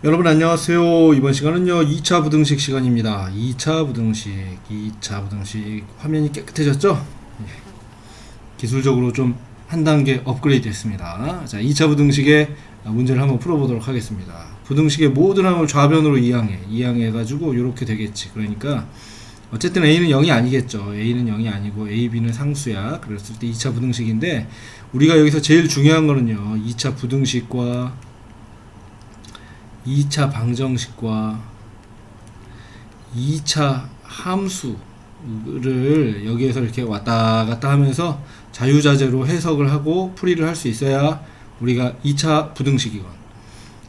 여러분 안녕하세요. 이번 시간은요 2차 부등식 시간입니다. 2차 부등식 화면이 깨끗해졌죠? 예. 기술적으로 좀 한 단계 업그레이드 했습니다. 자, 2차 부등식의 문제를 한번 풀어보도록 하겠습니다. 부등식의 모든 항을 좌변으로 이항해 가지고 이렇게 되겠지. 그러니까 어쨌든 A는 0이 아니겠죠. A는 0이 아니고 A, B는 상수야. 그랬을 때 2차 부등식인데 우리가 여기서 제일 중요한 거는요 2차 부등식과 2차 방정식과 2차 함수를 여기에서 이렇게 왔다 갔다 하면서 자유자재로 해석을 하고 풀이를 할 수 있어야 우리가 2차 부등식이건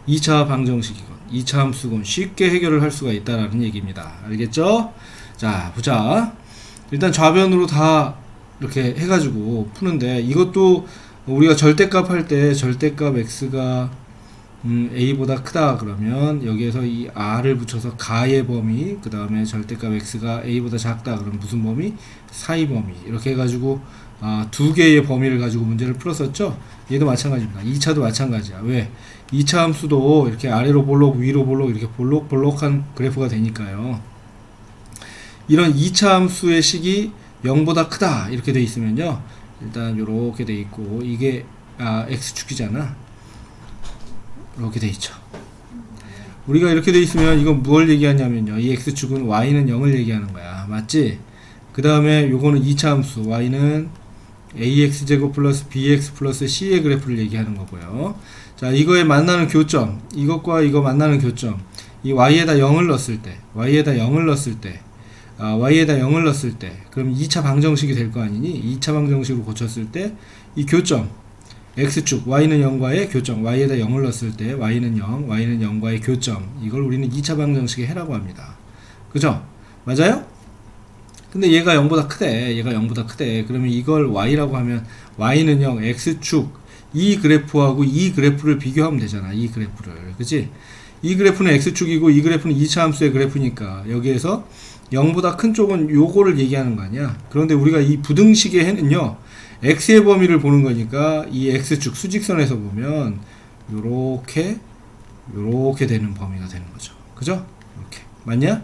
2차 방정식이건 2차 함수건 쉽게 해결을 할 수가 있다라는 얘기입니다. 알겠죠? 자, 보자. 일단 좌변으로 다 이렇게 해가지고 푸는데 이것도 우리가 절대값 할 때 절대값 x가 a보다 크다 그러면 여기에서 이 r을 붙여서 가의 범위, 그 다음에 절대값 x가 a보다 작다 그러면 무슨 범위? 사이 범위. 이렇게 해가지고 두 개의 범위를 가지고 문제를 풀었었죠. 얘도 마찬가지입니다. 2차도 마찬가지야. 왜? 2차 함수도 이렇게 아래로 볼록 위로 볼록 이렇게 볼록볼록한 그래프가 되니까요. 이런 2차 함수의 식이 0보다 크다 이렇게 돼 있으면요, 일단 이렇게 돼 있고 이게 x축이잖아. 이렇게 돼 있죠. 우리가 이렇게 돼 있으면 이건 무엇을 얘기하냐면요, 이 x축은 y는 0을 얘기하는 거야. 맞지? 그 다음에 요거는 2차 함수 y는 ax제곱 플러스 bx 플러스 c의 그래프를 얘기하는 거고요. 자, 이거에 만나는 교점, 이것과 이거 만나는 교점, 이 y에다 0을 넣었을 때 y에다 0을 넣었을 때 그럼 2차 방정식이 될 거 아니니? 2차 방정식으로 고쳤을 때 이 교점 x축 y는 0과의 교점, y에다 0을 넣었을 때 y는 0, y는 0과의 교점, 이걸 우리는 2차 방정식의 해라고 합니다. 그죠? 맞아요? 근데 얘가 0보다 크대. 그러면 이걸 y라고 하면 y는 0, x축 이 그래프하고 이 그래프를 비교하면 되잖아. 이 그래프를. 그치? 이 그래프는 x축이고 이 그래프는 2차 함수의 그래프니까 여기에서 0보다 큰 쪽은 요거를 얘기하는 거 아니야. 그런데 우리가 이 부등식의 해는요 x의 범위를 보는 거니까 이 x축 수직선에서 보면 요렇게 되는 범위가 되는 거죠. 그죠? 이렇게. 맞냐?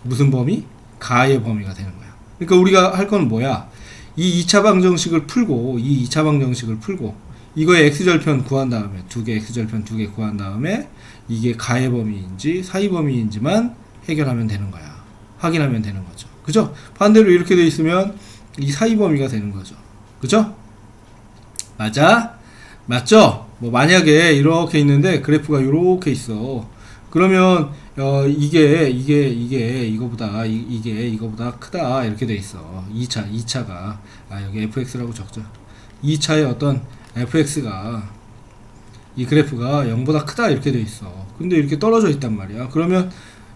무슨 범위? 가의 범위가 되는 거야. 그러니까 우리가 할 건 뭐야? 이 2차 방정식을 풀고 이거의 x절편 구한 다음에 x절편 두 개 구한 다음에 이게 가의 범위인지 사이 범위인지만 해결하면 되는 거야. 확인하면 되는 거죠. 그죠? 반대로 이렇게 돼 있으면 이 사이 범위가 되는 거죠. 그죠? 맞아? 맞죠? 뭐 만약에 이렇게 있는데 그래프가 이렇게 있어. 그러면 이게 이거보다 크다 이렇게 돼 있어. 2차가 여기 fx라고 적자. 2차의 어떤 fx가 이 그래프가 0보다 크다 이렇게 돼 있어. 근데 이렇게 떨어져 있단 말이야. 그러면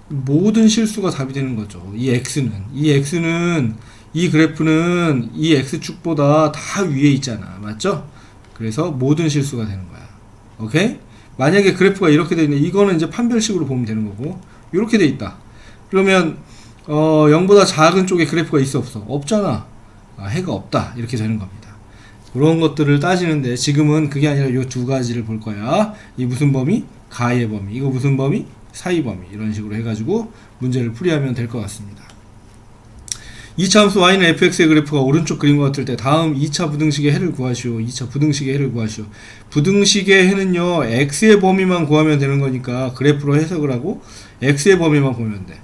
모든 실수가 답이 되는 거죠. 이 x는 이 그래프는 이 x축보다 다 위에 있잖아. 맞죠? 그래서 모든 실수가 되는 거야. 오케이? 만약에 그래프가 이렇게 돼 있네. 이거는 이제 판별식으로 보면 되는 거고, 이렇게 돼 있다. 그러면 0보다 작은 쪽에 그래프가 있어 없어? 없잖아. 해가 없다. 이렇게 되는 겁니다. 그런 것들을 따지는데 지금은 그게 아니라 이 두 가지를 볼 거야. 이 무슨 범위? 가의 범위. 이거 무슨 범위? 사이 범위. 이런 식으로 해가지고 문제를 풀이하면 될 것 같습니다. 2차 함수 y는 fx의 그래프가 오른쪽 그림과 같을 때 다음 2차 부등식의 해를 구하시오. 부등식의 해는요 x의 범위만 구하면 되는 거니까 그래프로 해석을 하고 x의 범위만 보면 돼.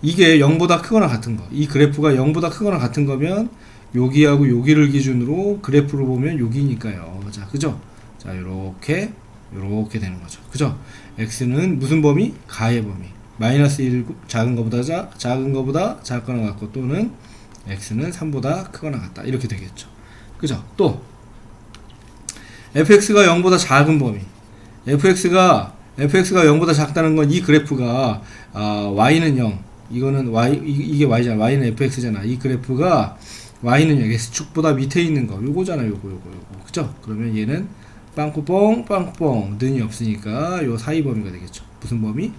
이게 0보다 크거나 같은 거, 이 그래프가 0보다 크거나 같은 거면 여기하고 여기를 기준으로 그래프로 보면 여기니까요. 자, 그죠? 자, 요렇게 되는 거죠. 그죠? x는 무슨 범위? 가의 범위. 마이너스 1 작은 거보다 작거나 같고, 또는 x는 3보다 크거나 같다. 이렇게 되겠죠. 그죠? 또 fx가 0보다 작은 범위. fx가 0보다 작다는 건 이 그래프가 y는 0. 이거는 이게 y잖아. y는 fx잖아. 이 그래프가 y는 0. x축보다 밑에 있는 거. 요거잖아. 요거. 그죠? 그러면 얘는 빵꾸뽕 는이 없으니까 요 사이 범위가 되겠죠. 무슨 범위?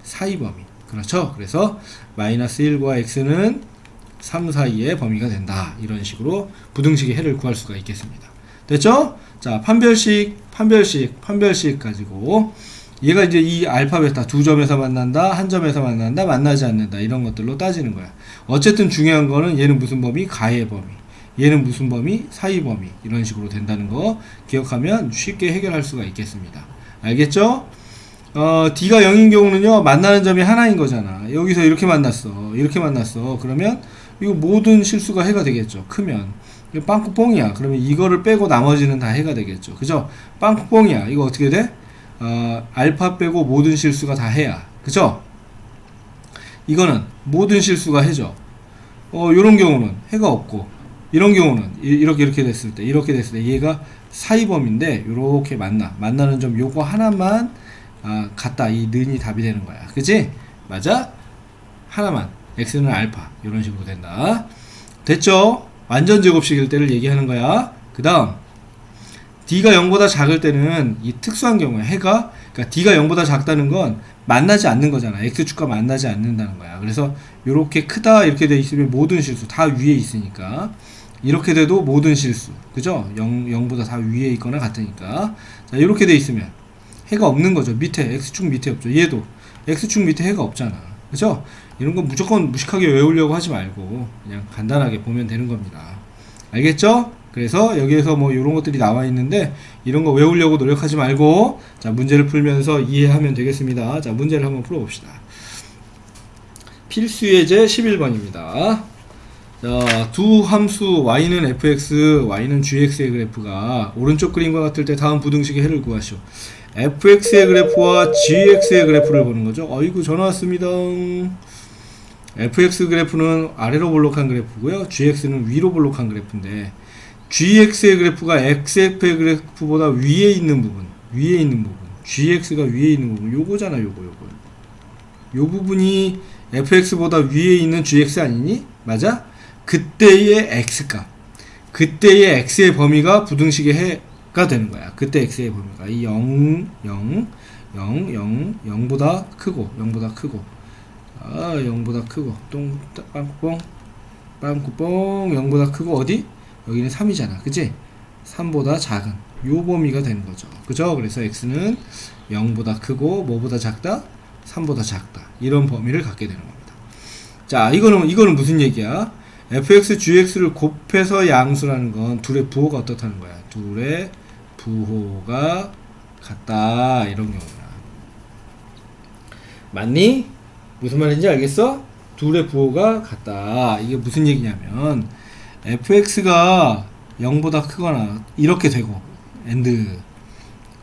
사이 범위. 그렇죠? 그래서 마이너스 1과 x는 3 사이의 범위가 된다. 이런 식으로 부등식의 해를 구할 수가 있겠습니다. 됐죠? 자, 판별식 가지고 얘가 이제 이 알파 베타 두 점에서 만난다, 한 점에서 만난다, 만나지 않는다 이런 것들로 따지는 거야. 어쨌든 중요한 거는 얘는 무슨 범위? 가의 범위. 얘는 무슨 범위? 사이 범위. 이런 식으로 된다는 거 기억하면 쉽게 해결할 수가 있겠습니다. 알겠죠? D가 0인 경우는요, 만나는 점이 하나인 거잖아. 여기서 이렇게 만났어. 이렇게 만났어. 그러면 이거 모든 실수가 해가 되겠죠. 크면. 이거 빵꾸뽕이야. 그러면 이거를 빼고 나머지는 다 해가 되겠죠. 그죠? 빵꾸뽕이야. 이거 어떻게 돼? 알파 빼고 모든 실수가 다 해야. 그죠? 이거는 모든 실수가 해죠. 요런 경우는 해가 없고, 이런 경우는 이렇게 됐을 때 얘가 사이범인데 요렇게 만나는 점 요거 하나만 같다. 이 는이 답이 되는 거야. 그치? 맞아? 하나만. x는 알파. 이런 식으로 된다. 됐죠? 완전 제곱식일 때를 얘기하는 거야. 그 다음 D가 0보다 작을 때는 이 특수한 경우에 해가, 그러니까 D가 0보다 작다는 건 만나지 않는 거잖아. x축과 만나지 않는다는 거야. 그래서 요렇게 크다 이렇게 돼 있으면 모든 실수 다 위에 있으니까 이렇게 돼도 모든 실수. 그죠? 0보다 다 위에 있거나 같으니까. 자, 이렇게 돼 있으면 해가 없는 거죠. 밑에 x축 밑에 없죠. 얘도 x축 밑에 해가 없잖아. 그죠? 이런 건 무조건 무식하게 외우려고 하지 말고 그냥 간단하게 보면 되는 겁니다. 알겠죠? 그래서 여기에서 뭐 이런 것들이 나와 있는데 이런 거 외우려고 노력하지 말고 자, 문제를 풀면서 이해하면 되겠습니다. 자, 문제를 한번 풀어봅시다. 필수예제 11번입니다. 자, 두 함수 y는 fx, y는 gx의 그래프가 오른쪽 그림과 같을 때 다음 부등식의 해를 구하시오. fx의 그래프와 gx의 그래프를 보는 거죠. 어이구, 전화 왔습니다. fx 그래프는 아래로 볼록한 그래프고요. gx는 위로 볼록한 그래프인데 gx의 그래프가 xf의 그래프보다 위에 있는 부분, gx가 위에 있는 부분, 요거잖아, 요거. 요 부분이 fx보다 위에 있는 gx 아니니? 맞아? 그때의 x값, 그때의 x의 범위가 부등식의 해가 되는 거야. 그때 x의 범위가 이 0보다 크고 0보다 크고 빵꾸뽕 0보다 크고 어디? 여기는 3이잖아. 그치? 3보다 작은 요 범위가 되는 거죠. 그죠? 그래서 x는 0보다 크고 뭐보다 작다? 3보다 작다. 이런 범위를 갖게 되는 겁니다. 자, 이거는 무슨 얘기야? fx, gx를 곱해서 양수라는 건 둘의 부호가 어떻다는 거야? 둘의 부호가 같다. 이런 경우야. 맞니? 무슨 말인지 알겠어? 둘의 부호가 같다. 이게 무슨 얘기냐면 fx가 0보다 크거나 이렇게 되고 and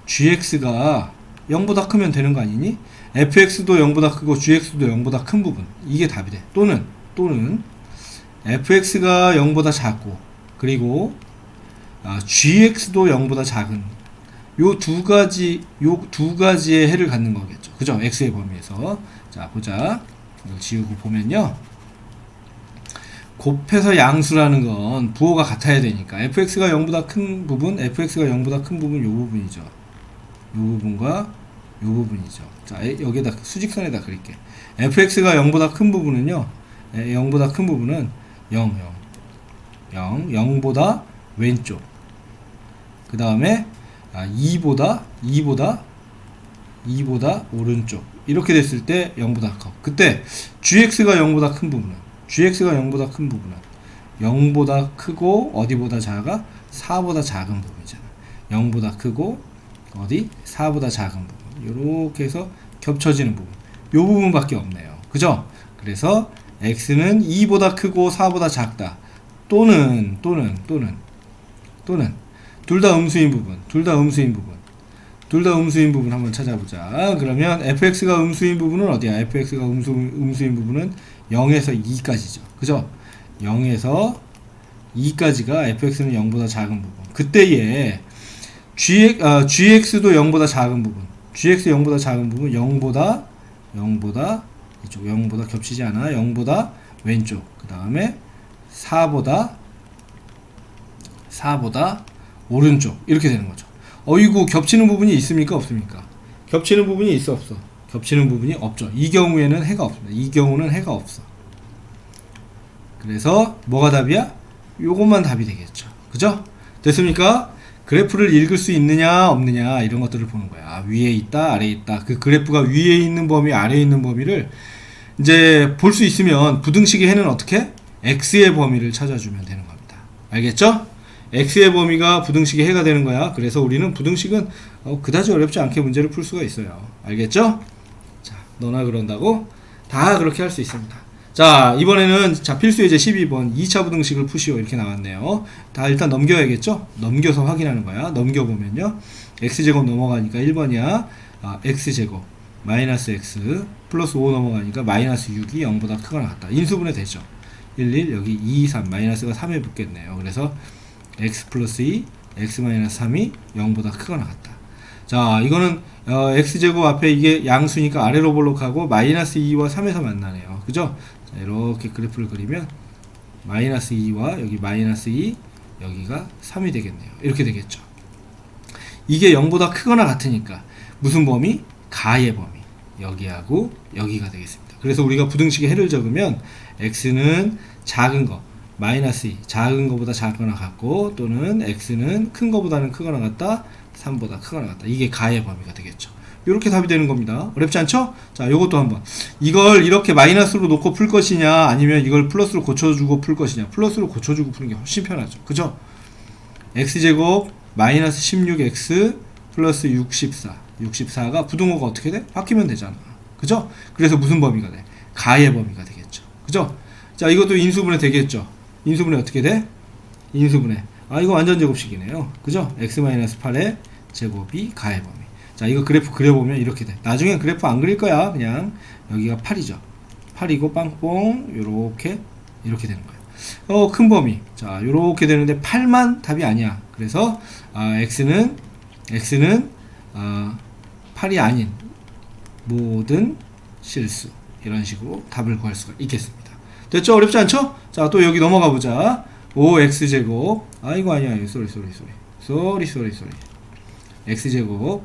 gx가 0보다 크면 되는 거 아니니? fx도 0보다 크고 gx도 0보다 큰 부분, 이게 답이 돼. 또는 fx가 0보다 작고 그리고 gx도 0보다 작은 요 두 가지의 해를 갖는 거겠죠. 그죠? x의 범위에서. 자, 보자. 이걸 지우고 보면요, 곱해서 양수라는 건 부호가 같아야 되니까 fx가 0보다 큰 부분, fx가 0보다 큰 부분, 요 부분이죠. 요 부분과 요 부분이죠. 자, 여기에다 수직선에다 그릴게. fx가 0보다 큰 부분은요, 0보다 큰 부분은 0보다 왼쪽. 그 다음에 2보다 오른쪽. 이렇게 됐을 때 0보다 커. 그때 gx가 0보다 큰 부분은 0보다 크고 어디보다 작아? 4보다 작은 부분이잖아. 0보다 크고 어디? 4보다 작은 부분. 요렇게 해서 겹쳐지는 부분. 요 부분밖에 없네요. 그죠? 그래서 x는 2보다 크고 4보다 작다. 또는 둘 다 음수인 부분 한번 찾아보자. 그러면 fx가 음수인 부분은 어디야? fx가 음수인 부분은 0에서 2까지죠. 그죠? 0에서 2까지가 fx는 0보다 작은 부분. 그때에 gx도 0보다 작은 부분. gx 0보다 작은 부분 0보다 이쪽 0보다 겹치지 않아. 0보다 왼쪽. 그 다음에 4보다 오른쪽. 이렇게 되는 거죠. 어이구, 겹치는 부분이 있습니까? 없습니까? 겹치는 부분이 있어? 없어? 겹치는 부분이 없죠. 이 경우에는 해가 없습니다. 이 경우는 해가 없어. 그래서 뭐가 답이야? 요것만 답이 되겠죠. 그죠? 됐습니까? 그래프를 읽을 수 있느냐 없느냐 이런 것들을 보는 거야. 아, 위에 있다 아래에 있다. 그 그래프가 위에 있는 범위 아래에 있는 범위를 이제 볼 수 있으면 부등식의 해는 어떻게? x의 범위를 찾아주면 되는 겁니다. 알겠죠? x의 범위가 부등식의 해가 되는 거야. 그래서 우리는 부등식은 그다지 어렵지 않게 문제를 풀 수가 있어요. 알겠죠? 자, 너나 그런다고 다 그렇게 할 수 있습니다. 자, 이번에는 자 필수 예제 12번 2차 부등식을 푸시오 이렇게 나왔네요. 다 일단 넘겨야겠죠? 넘겨서 확인하는 거야. 넘겨보면요. x제곱 넘어가니까 1번이야. x제곱 마이너스 x 플러스 5 넘어가니까 마이너스 6이 0보다 크거나 같다. 인수분해 되죠. 1, 1 여기 2, 3 마이너스가 3에 붙겠네요. 그래서 x 플러스 2 x 마이너스 3이 0보다 크거나 같다. 자, 이거는 x제곱 앞에 이게 양수니까 아래로 볼록하고 마이너스 2와 3에서 만나네요. 그죠? 자, 이렇게 그래프를 그리면 마이너스 2와 여기 마이너스 2 여기가 3이 되겠네요. 이렇게 되겠죠. 이게 0보다 크거나 같으니까 무슨 범위? 가의 범위. 여기하고 여기가 되겠습니다. 그래서 우리가 부등식의 해를 적으면 x는 작은 거 마이너스 2 작은 거보다 작거나 같고 또는 x는 큰 거보다는 크거나 같다 3보다 크거나 같다. 이게 가의 범위가 되겠죠. 이렇게 답이 되는 겁니다. 어렵지 않죠? 자, 요것도 한번 이걸 이렇게 마이너스로 놓고 풀 것이냐 아니면 이걸 플러스로 고쳐주고 풀 것이냐. 플러스로 고쳐주고 푸는 게 훨씬 편하죠. 그죠? x제곱 마이너스 16x 플러스 64가 부등호가 어떻게 돼? 바뀌면 되잖아. 그죠? 그래서 무슨 범위가 돼? 가의 범위가 되겠죠. 그죠? 자, 이것도 인수분해 되겠죠. 인수분해 어떻게 돼? 인수분해. 이거 완전 제곱식이네요. 그죠? x-8의 제곱이 가의 범위. 자, 이거 그래프 그려보면 이렇게 돼. 나중엔 그래프 안 그릴 거야. 그냥 여기가 8이죠. 8이고 빵뽕 이렇게 되는 거예요. 큰 범위. 자, 요렇게 되는데 8만 답이 아니야. 그래서 x는 8이 아닌 모든 실수 이런 식으로 답을 구할 수가 있겠습니다. 됐죠? 어렵지 않죠? 자, 또 여기 넘어가 보자. 5x제곱 이거 아니야. 쏘리 x제곱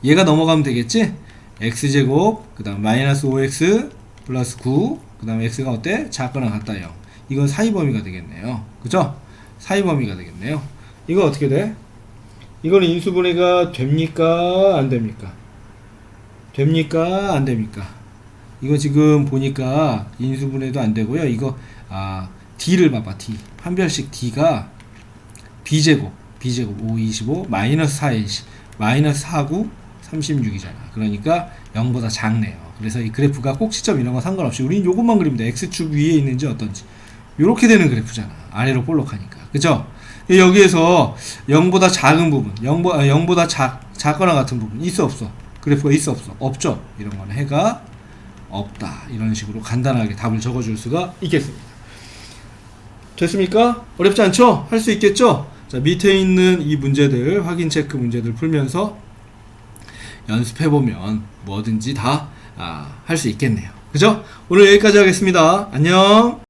얘가 넘어가면 되겠지? x제곱 그 다음 마이너스 5x 플러스 9 그 다음에 x가 어때? 작거나 같다 0. 이건 사이 범위가 되겠네요. 그죠? 사이 범위가 되겠네요. 이거 어떻게 돼? 이거는 인수분해가 됩니까? 안 됩니까? 됩니까? 안 됩니까? 이거 지금 보니까 인수분해도 안 되고요. 이거 d를 봐봐. d 한별씩 d가 b제곱 5 25 마이너스 4nc 마이너스 49 36이잖아. 그러니까 0보다 작네요. 그래서 이 그래프가 꼭지점 이런 거 상관없이 우린 요것만 그리면 돼. x축 위에 있는지 어떤지 요렇게 되는 그래프잖아. 아래로 볼록하니까. 그죠? 여기에서 0보다 작은 부분 0보다 작거나 같은 부분 있어 없어? 그래프가 있어 없어? 없죠. 이런 거는 해가 없다. 이런 식으로 간단하게 답을 적어줄 수가 있겠습니다. 됐습니까? 어렵지 않죠? 할 수 있겠죠? 자, 밑에 있는 이 문제들 확인 체크 문제들 풀면서 연습해보면 뭐든지 다 할 수 있겠네요. 그죠? 오늘 여기까지 하겠습니다. 안녕.